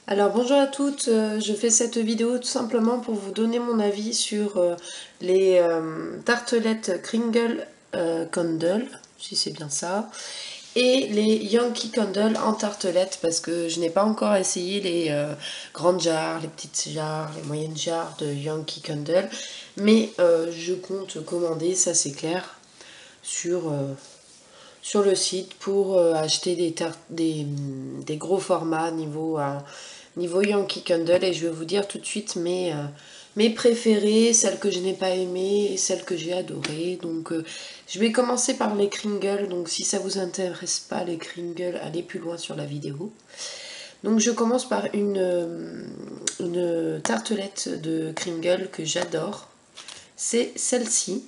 Alors bonjour à toutes, je fais cette vidéo tout simplement pour vous donner mon avis sur les tartelettes Kringle Candle, si c'est bien ça, et les Yankee Candle en tartelettes parce que je n'ai pas encore essayé les grandes jarres, les petites jarres, les moyennes jarres de Yankee Candle, mais je compte commander, ça c'est clair, sur, sur le site pour acheter des gros formats niveau Yankee Candle, et je vais vous dire tout de suite mes préférées, celles que je n'ai pas aimées et celles que j'ai adorées. Donc je vais commencer par les Kringles, donc si ça vous intéresse pas les Kringles, allez plus loin sur la vidéo. Donc je commence par une tartelette de Kringles que j'adore, c'est celle-ci.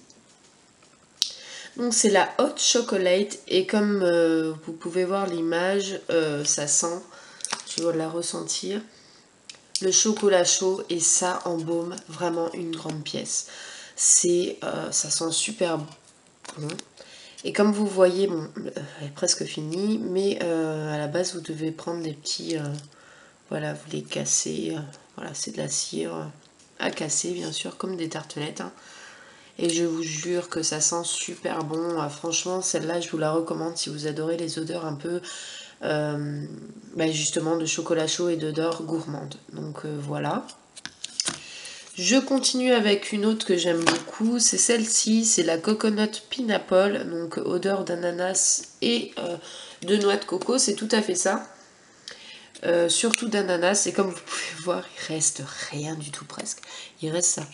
Donc c'est la Hot Chocolate, et comme vous pouvez voir l'image, ça sent, je vais la ressentir, le chocolat chaud, et ça embaume vraiment une grande pièce. Ça sent super bon. Et comme vous voyez, bon, elle est presque finie, mais à la base vous devez prendre des petits, voilà, vous les cassez, voilà, c'est de la cire à casser bien sûr, comme des tartelettes, hein. Et je vous jure que ça sent super bon. Franchement, celle-là, je vous la recommande si vous adorez les odeurs un peu, justement, de chocolat chaud et d'odeurs gourmandes. Donc voilà. Je continue avec une autre que j'aime beaucoup, c'est celle-ci, c'est la Coconut Pineapple, donc odeur d'ananas et de noix de coco, c'est tout à fait ça. Surtout d'ananas, et comme vous pouvez voir, il reste rien du tout presque. Il reste ça.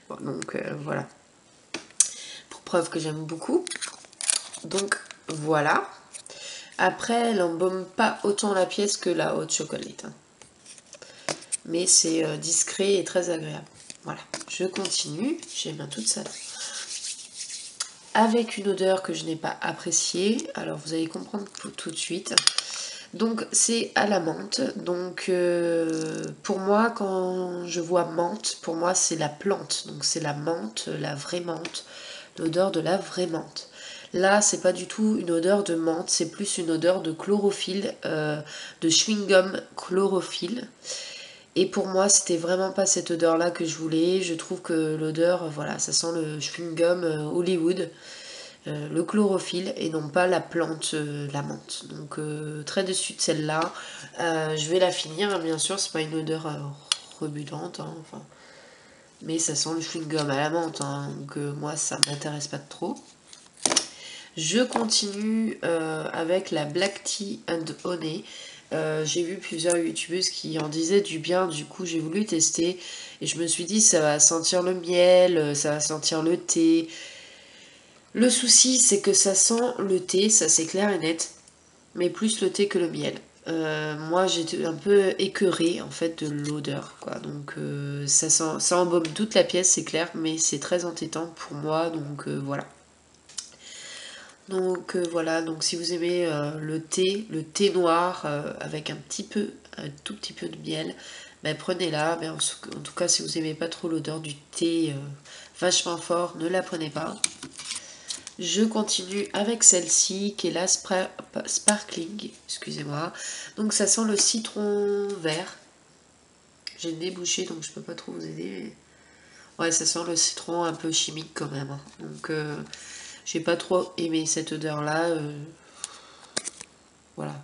Bon, donc voilà. Pour preuve que j'aime beaucoup. Donc voilà. Après, elle embaume pas autant la pièce que la Hot Chocolate, hein. Mais c'est discret et très agréable. Voilà, je continue, j'ai les mains toutes sales. Avec une odeur que je n'ai pas appréciée, alors vous allez comprendre tout de suite. Donc c'est à la menthe. Donc pour moi, quand je vois menthe, pour moi c'est la plante. Donc c'est la menthe, la vraie menthe, l'odeur de la vraie menthe. Là, c'est pas du tout une odeur de menthe, c'est plus une odeur de chlorophylle, de chewing-gum chlorophylle. Et pour moi, c'était vraiment pas cette odeur-là que je voulais. Je trouve que l'odeur, voilà, ça sent le chewing-gum Hollywood, le chlorophylle, et non pas la plante, la menthe. Donc très déçue de celle-là. Je vais la finir, hein, bien sûr, c'est pas une odeur rebutant, hein, enfin, mais ça sent le chewing-gum à la menthe, hein, donc moi ça m'intéresse pas trop. Je continue avec la Black Tea and Honey. J'ai vu plusieurs youtubeuses qui en disaient du bien, du coup j'ai voulu tester et je me suis dit ça va sentir le miel, ça va sentir le thé. Le souci c'est que ça sent le thé, ça c'est clair et net, mais plus le thé que le miel. Moi j'étais un peu écœurée en fait de l'odeur, quoi. Donc ça embaume toute la pièce, c'est clair, mais c'est très entêtant pour moi, donc voilà. Donc voilà, donc si vous aimez le thé noir avec un tout petit peu de miel, ben prenez-la. Mais en tout cas, si vous aimez pas trop l'odeur du thé vachement fort, ne la prenez pas. Je continue avec celle-ci qui est la Sparkling, excusez-moi. Donc ça sent le citron vert. J'ai le nez bouché donc je peux pas trop vous aider. Mais... ouais, ça sent le citron un peu chimique quand même, hein. Donc j'ai pas trop aimé cette odeur là. Voilà,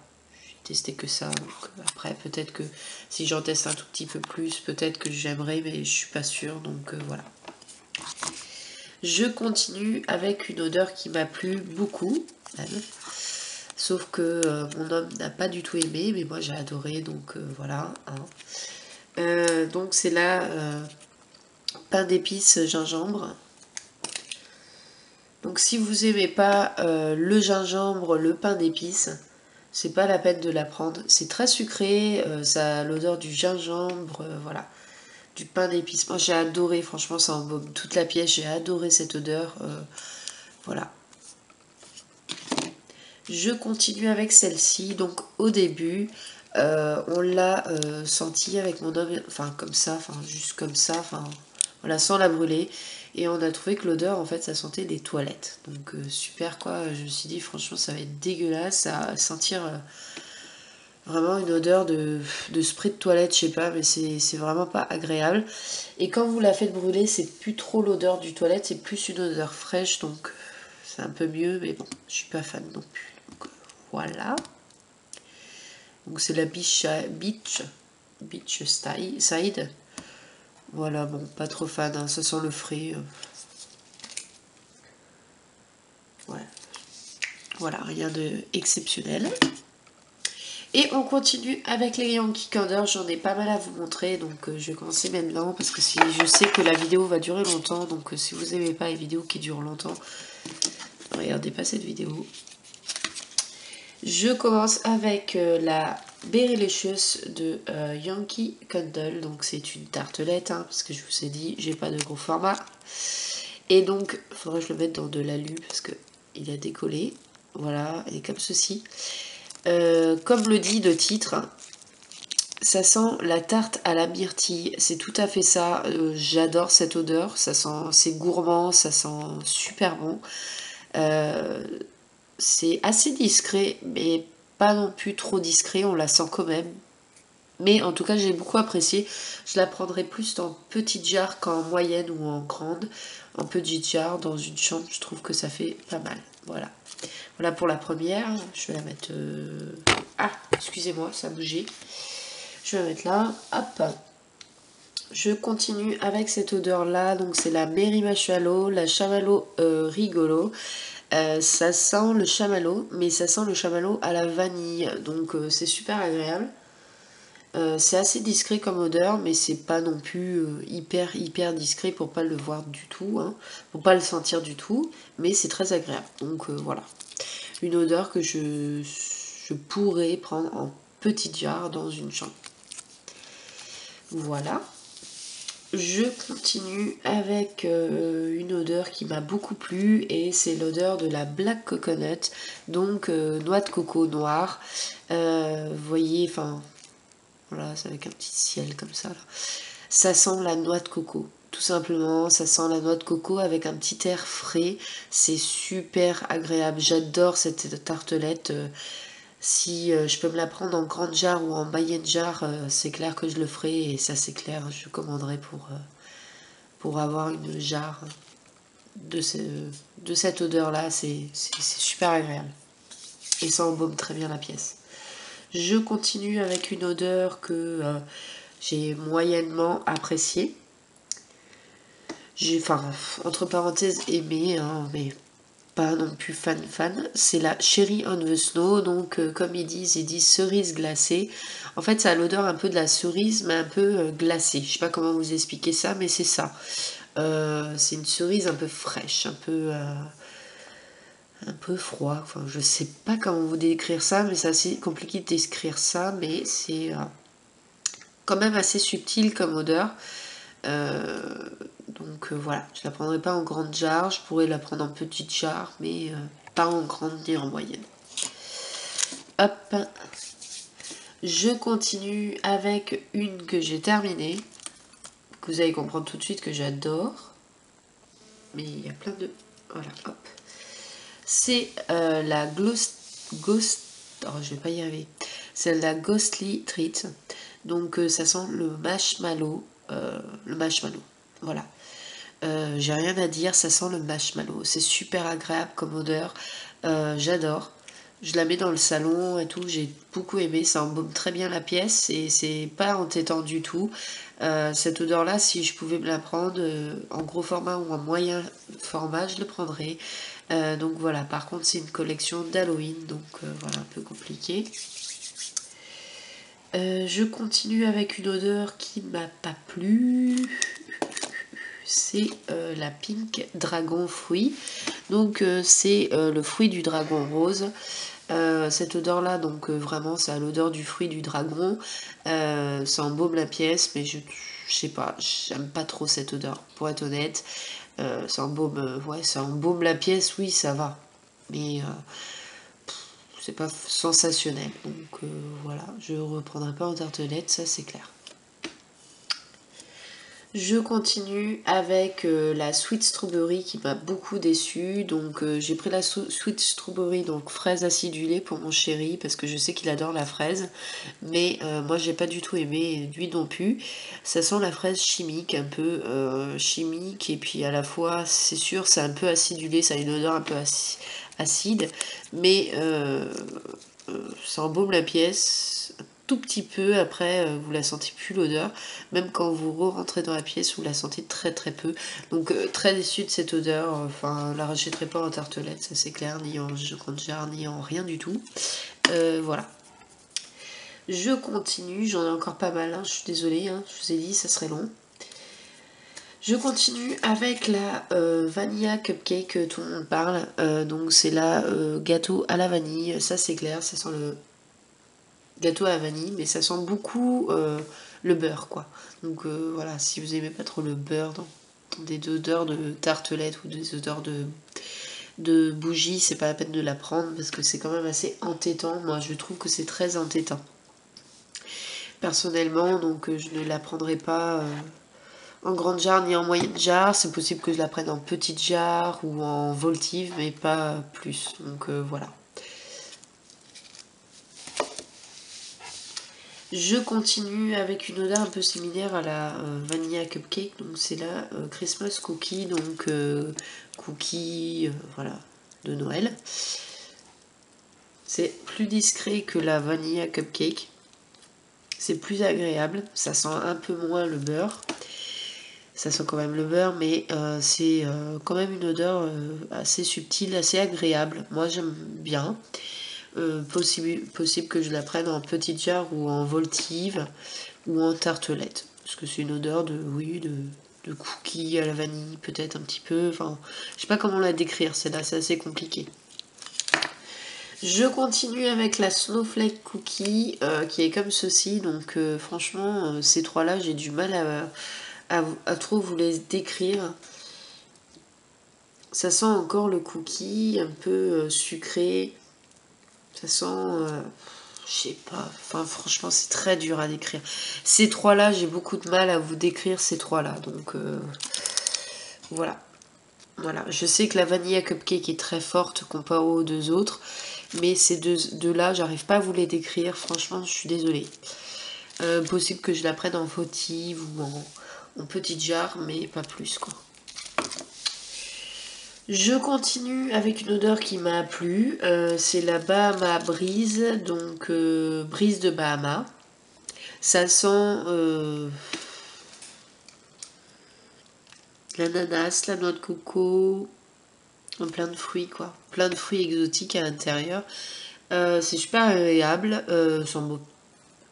j'ai testé que ça. Donc après, peut-être que si j'en teste un tout petit peu plus, peut-être que j'aimerais, mais je suis pas sûre. Donc voilà. Je continue avec une odeur qui m'a plu beaucoup, même. Sauf que mon homme n'a pas du tout aimé, mais moi j'ai adoré, donc voilà, hein. Donc c'est là pain d'épices gingembre. Donc si vous aimez pas le gingembre, le pain d'épices, c'est pas la peine de la prendre. C'est très sucré, ça a l'odeur du gingembre, voilà, du pain d'épices. Moi j'ai adoré, franchement ça embaume toute la pièce, j'ai adoré cette odeur, voilà. Je continue avec celle-ci. Donc au début, on l'a senti avec mon homme, enfin comme ça, enfin juste comme ça, enfin voilà, sans la brûler. Et on a trouvé que l'odeur, en fait, ça sentait des toilettes. Donc super quoi, je me suis dit franchement ça va être dégueulasse, ça va sentir Vraiment une odeur de spray de toilette, je sais pas, mais c'est vraiment pas agréable. Et quand vous la faites brûler, c'est plus trop l'odeur du toilette, c'est plus une odeur fraîche, donc c'est un peu mieux, mais bon, je suis pas fan non plus. Donc voilà. Donc c'est la Beach Side. Voilà, bon, pas trop fan, hein, ça sent le frais. Ouais. Voilà, rien de exceptionnel. Et on continue avec les Yankee Candle. J'en ai pas mal à vous montrer, donc je vais commencer maintenant parce que si je sais que la vidéo va durer longtemps, donc si vous aimez pas les vidéos qui durent longtemps, regardez pas cette vidéo. Je commence avec la Berrylicious de Yankee Candle. Donc c'est une tartelette, hein, parce que je vous ai dit, j'ai pas de gros format. Et donc, il faudrait que je le mette dans de l'alu parce que il a décollé. Voilà, et comme ceci. Comme le dit le titre, ça sent la tarte à la myrtille. C'est tout à fait ça. J'adore cette odeur. Ça sent, c'est gourmand, ça sent super bon. C'est assez discret, mais pas non plus trop discret. On la sent quand même. Mais en tout cas, j'ai beaucoup apprécié. Je la prendrai plus dans petite jarre qu'en moyenne ou en grande. En petite jarre, dans une chambre, je trouve que ça fait pas mal. Voilà. Voilà pour la première. Je vais la mettre... Ah, excusez-moi, ça a bougé. Je vais la mettre là. Hop. Je continue avec cette odeur-là. Donc c'est la Mary Marshmallow, la chamallow rigolo. Ça sent le chamallow, mais ça sent le chamallow à la vanille. Donc c'est super agréable. C'est assez discret comme odeur, mais c'est pas non plus hyper discret pour pas le voir du tout, hein, pour pas le sentir du tout, mais c'est très agréable. Donc voilà, une odeur que je pourrais prendre en petite jarre dans une chambre. Voilà. Je continue avec une odeur qui m'a beaucoup plu et c'est l'odeur de la Black Coconut, donc noix de coco noire. Vous voyez, enfin voilà, c'est avec un petit ciel comme ça là. Ça sent la noix de coco, tout simplement. Ça sent la noix de coco avec un petit air frais. C'est super agréable. J'adore cette tartelette. Si je peux me la prendre en grande jarre ou en moyenne jarre, c'est clair que je le ferai. Et ça, c'est clair, je commanderai pour avoir une jarre de cette odeur-là. C'est super agréable. Et ça embaume très bien la pièce. Je continue avec une odeur que j'ai moyennement appréciée. J'ai, enfin, entre parenthèses, aimé, hein, mais pas non plus fan. C'est la Cherry on the Snow, donc comme ils disent cerise glacée. En fait, ça a l'odeur un peu de la cerise, mais un peu glacée. Je sais pas comment vous expliquer ça, mais c'est ça. C'est une cerise un peu fraîche, un peu froid. Enfin, je sais pas comment vous décrire ça, mais c'est assez compliqué de décrire ça, mais c'est quand même assez subtil comme odeur. Donc voilà, je la prendrai pas en grande jarre, je pourrais la prendre en petite jarre, mais pas en grande ni en moyenne. Hop, je continue avec une que j'ai terminée, que vous allez comprendre tout de suite que j'adore, mais il y a plein de... Voilà, hop. C'est la Ghost... Oh, je vais pas y arriver. C'est la Ghostly Treat, donc ça sent le marshmallow. Voilà. J'ai rien à dire, ça sent le marshmallow. C'est super agréable comme odeur. J'adore. Je la mets dans le salon et tout. J'ai beaucoup aimé. Ça embaume très bien la pièce et c'est pas entêtant du tout. Cette odeur-là, si je pouvais me la prendre en gros format ou en moyen format, je le prendrais. Donc voilà. Par contre, c'est une collection d'Halloween, donc voilà, un peu compliqué. Je continue avec une odeur qui m'a pas plu. C'est la Pink Dragon Fruit. Donc c'est le fruit du dragon rose. Cette odeur là, donc vraiment ça a l'odeur du fruit du dragon. Ça embaume la pièce, mais je sais pas, j'aime pas trop cette odeur, pour être honnête. Ça embaume la pièce, oui, ça va. Mais c'est pas sensationnel. Donc voilà, je reprendrai pas en tartelette, ça c'est clair. Je continue avec la Sweet Strawberry qui m'a beaucoup déçue. Donc j'ai pris la Sweet Strawberry, donc fraise acidulée pour mon chéri parce que je sais qu'il adore la fraise. Mais moi j'ai pas du tout aimé, lui non plus. Ça sent la fraise chimique, un peu chimique, et puis à la fois c'est sûr c'est un peu acidulé, ça a une odeur un peu acide. Mais ça embaume la pièce tout petit peu, après vous la sentez plus l'odeur, même quand vous rentrez dans la pièce vous la sentez très très peu, donc très déçue de cette odeur, enfin la rachèterai pas en tartelette, ça c'est clair, ni en grande jarre, ni en rien du tout. Voilà. Je continue, j'en ai encore pas mal, hein, je suis désolée, hein, je vous ai dit ça serait long. Je continue avec la Vanilla Cupcake, tout le monde parle, donc c'est la gâteau à la vanille, ça c'est clair, ça sent le gâteau à la vanille, mais ça sent beaucoup le beurre, quoi. Donc voilà, si vous aimez pas trop le beurre dans des odeurs de tartelette ou des odeurs de bougie, c'est pas la peine de la prendre parce que c'est quand même assez entêtant. Moi, je trouve que c'est très entêtant. Personnellement, donc je ne la prendrai pas en grande jarre ni en moyenne jarre. C'est possible que je la prenne en petite jarre ou en votive, mais pas plus. Donc voilà. Je continue avec une odeur un peu similaire à la Vanilla Cupcake, donc c'est la Christmas Cookie, donc cookie voilà, de Noël. C'est plus discret que la Vanilla Cupcake, c'est plus agréable, ça sent un peu moins le beurre, ça sent quand même le beurre, mais c'est quand même une odeur assez subtile, assez agréable, moi j'aime bien. Possible que je la prenne en petite jarre ou en votive ou en tartelette, parce que c'est une odeur de, oui, de cookies à la vanille, peut-être un petit peu, enfin, je sais pas comment la décrire, celle-là, c'est assez compliqué. Je continue avec la Snowflake Cookie, qui est comme ceci, donc franchement, ces trois-là, j'ai du mal à trop vous les décrire. Ça sent encore le cookie, un peu sucré, ça sent... je sais pas, enfin franchement c'est très dur à décrire. Ces trois-là, j'ai beaucoup de mal à vous décrire ces trois-là, donc voilà. Voilà, je sais que la Vanilla Cupcake est très forte comparée aux deux autres, mais ces deux-là, j'arrive pas à vous les décrire, franchement je suis désolée. Possible que je la prenne en votive ou en petite jarre, mais pas plus quoi. Je continue avec une odeur qui m'a plu, c'est la Bahama Brise, donc brise de Bahama. Ça sent l'ananas, la noix de coco, plein de fruits quoi, plein de fruits exotiques à l'intérieur. C'est super agréable, ça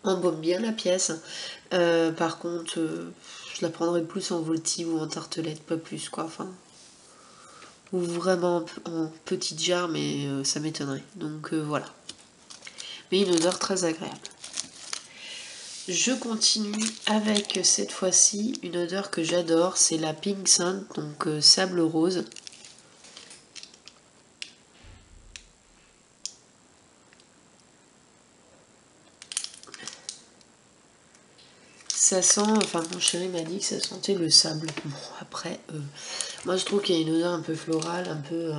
embaume bien la pièce. Par contre, je la prendrais plus en votive ou en tartelette, pas plus quoi, enfin... Ou vraiment en petite jarre, mais ça m'étonnerait. Donc voilà. Mais une odeur très agréable. Je continue avec cette fois-ci une odeur que j'adore, c'est la Pink Sand, donc sable rose. Ça sent, enfin mon chéri m'a dit que ça sentait le sable. Bon après, moi je trouve qu'il y a une odeur un peu florale, un peu...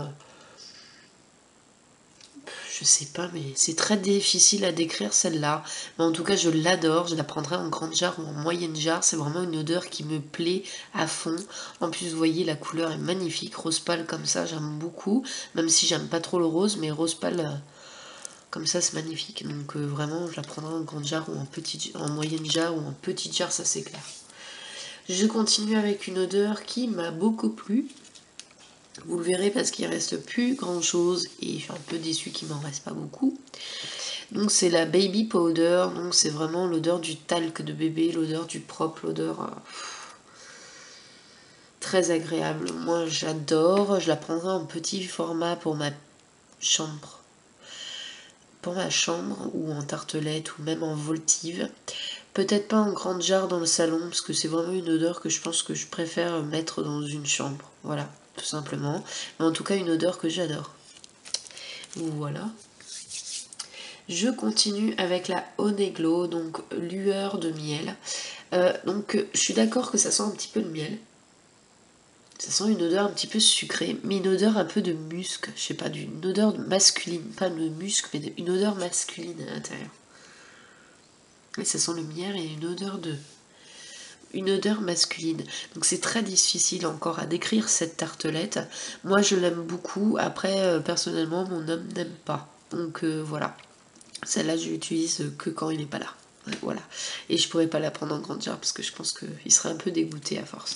je sais pas, mais c'est très difficile à décrire celle-là. Mais en tout cas, je l'adore. Je la prendrai en grande jarre ou en moyenne jarre. C'est vraiment une odeur qui me plaît à fond. En plus, vous voyez, la couleur est magnifique. Rose pâle comme ça, j'aime beaucoup. Même si j'aime pas trop le rose, mais rose pâle comme ça, c'est magnifique. Donc vraiment, je la prendrai en grande jarre ou en moyenne jarre ou en petite jarre, ça c'est clair. Je continue avec une odeur qui m'a beaucoup plu. Vous le verrez parce qu'il reste plus grand chose et je suis un peu déçue qu'il m'en reste pas beaucoup. Donc c'est la baby powder, donc c'est vraiment l'odeur du talc de bébé, l'odeur du propre, l'odeur très agréable. Moi j'adore, je la prendrai en petit format pour ma chambre. Pour ma chambre ou en tartelette ou même en votive. Peut-être pas en grande jarre dans le salon parce que c'est vraiment une odeur que je pense que je préfère mettre dans une chambre. Voilà, tout simplement. Mais en tout cas une odeur que j'adore. Voilà. Je continue avec la Honey Glow, donc lueur de miel. Donc je suis d'accord que ça sent un petit peu de miel. Ça sent une odeur un petit peu sucrée, mais une odeur un peu de musc. Je sais pas, une odeur masculine. Pas de musc, mais une odeur masculine à l'intérieur. Et ça sent le miel et une odeur masculine. Donc c'est très difficile encore à décrire cette tartelette. Moi je l'aime beaucoup. Après, personnellement, mon homme n'aime pas. Donc voilà. Celle-là, je l'utilise que quand il n'est pas là. Voilà. Et je pourrais pas la prendre en grande jarre parce que je pense qu'il serait un peu dégoûté à force.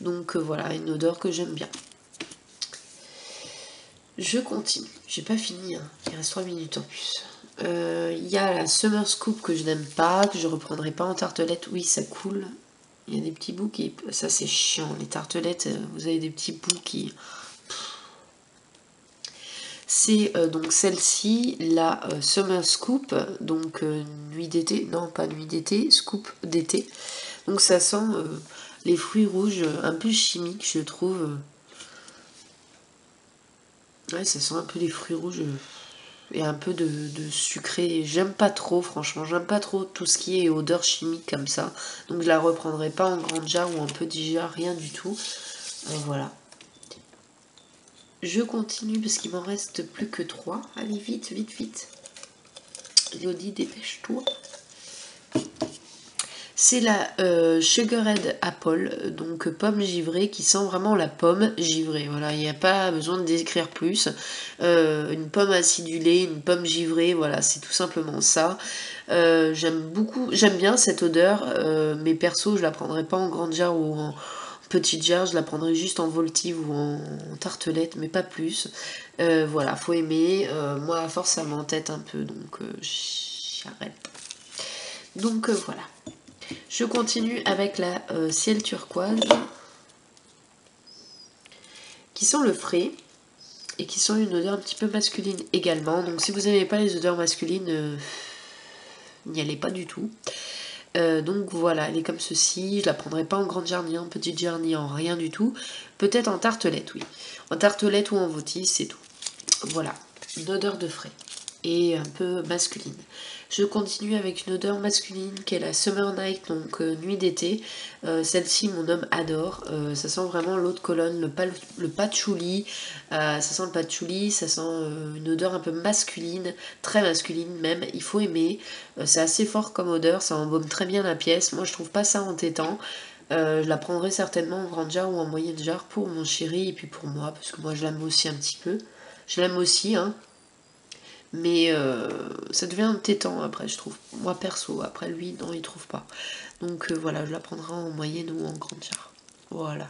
Donc voilà, une odeur que j'aime bien. Je continue. J'ai pas fini, hein. Il reste 3 minutes en plus. Il y a la Summer Scoop que je n'aime pas, que je reprendrai pas en tartelette. Oui, ça coule. Il y a des petits bouts qui... Ça, c'est chiant. Les tartelettes, vous avez des petits bouts qui... C'est donc celle-ci, la Summer Scoop, donc nuit d'été, non pas nuit d'été, scoop d'été. Donc ça sent les fruits rouges un peu chimiques, je trouve. Ouais, ça sent un peu les fruits rouges et un peu de sucré. J'aime pas trop, franchement, j'aime pas trop tout ce qui est odeur chimique comme ça. Donc je la reprendrai pas en grande jarre ou en petit jarre, rien du tout. Voilà. Je continue parce qu'il m'en reste plus que 3. Allez, vite, vite, vite. Elodie, dépêche-toi. C'est la Sugared Apple, donc pomme givrée, qui sent vraiment la pomme givrée. Voilà, il n'y a pas besoin de décrire plus. Une pomme acidulée, une pomme givrée, voilà, c'est tout simplement ça. J'aime bien cette odeur, mais perso, je la prendrai pas en grande jarre ou en petite jarre, je la prendrai juste en votive ou en tartelette, mais pas plus. Voilà, faut aimer. Moi, à force, ça m'entête un peu, donc j'arrête. Donc voilà. Je continue avec la ciel turquoise, qui sent le frais et qui sent une odeur un petit peu masculine également. Donc si vous n'aimez pas les odeurs masculines, n'y allez pas du tout. Donc voilà, elle est comme ceci. Je la prendrai pas en grande jarre, ni en petite jarre, ni en rien du tout. Peut-être en tartelette, oui. En tartelette ou en votive, c'est tout. Voilà, une odeur de frais et un peu masculine. Je continue avec une odeur masculine qui est la Summer Night, donc nuit d'été. Celle-ci, mon homme adore. Ça sent vraiment l'eau de Cologne, le patchouli. Ça sent le patchouli, ça sent une odeur un peu masculine, très masculine même. Il faut aimer. C'est assez fort comme odeur, ça embaume très bien la pièce. Moi, je trouve pas ça entêtant. Je la prendrai certainement en grande jarre ou en moyenne jarre pour mon chéri et puis pour moi, parce que moi, je l'aime aussi un petit peu. Je l'aime aussi, hein. Mais ça devient entêtant après, je trouve. Moi perso, après lui, non, il trouve pas. Donc voilà, je la prendrai en moyenne ou en grande jarre. Voilà.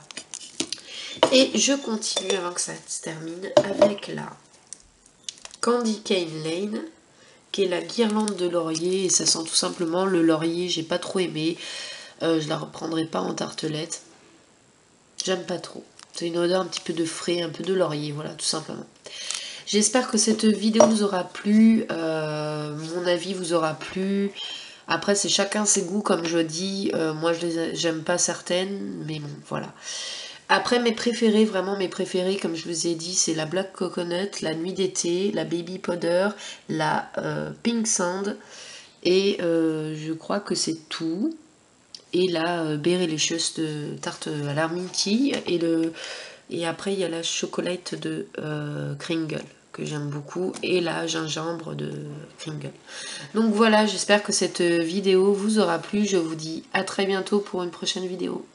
Et je continue avant que ça se termine avec la Candy Cane Lane, qui est la guirlande de laurier. Et ça sent tout simplement le laurier, j'ai pas trop aimé. Je la reprendrai pas en tartelette. J'aime pas trop. C'est une odeur un petit peu de frais, un peu de laurier, voilà, tout simplement. J'espère que cette vidéo vous aura plu, mon avis vous aura plu. Après, c'est chacun ses goûts, comme je dis. Moi, j'aime pas certaines, mais bon, voilà. Après, mes préférés, vraiment mes préférés, comme je vous ai dit, c'est la Black Coconut, la Nuit d'été, la Baby Powder, la Pink Sand. Et je crois que c'est tout. Et la Berrylicious de tarte à la myrtille. Et après, il y a la chocolate de Kringle, que j'aime beaucoup, et la gingembre de Kringle. Donc voilà, j'espère que cette vidéo vous aura plu. Je vous dis à très bientôt pour une prochaine vidéo.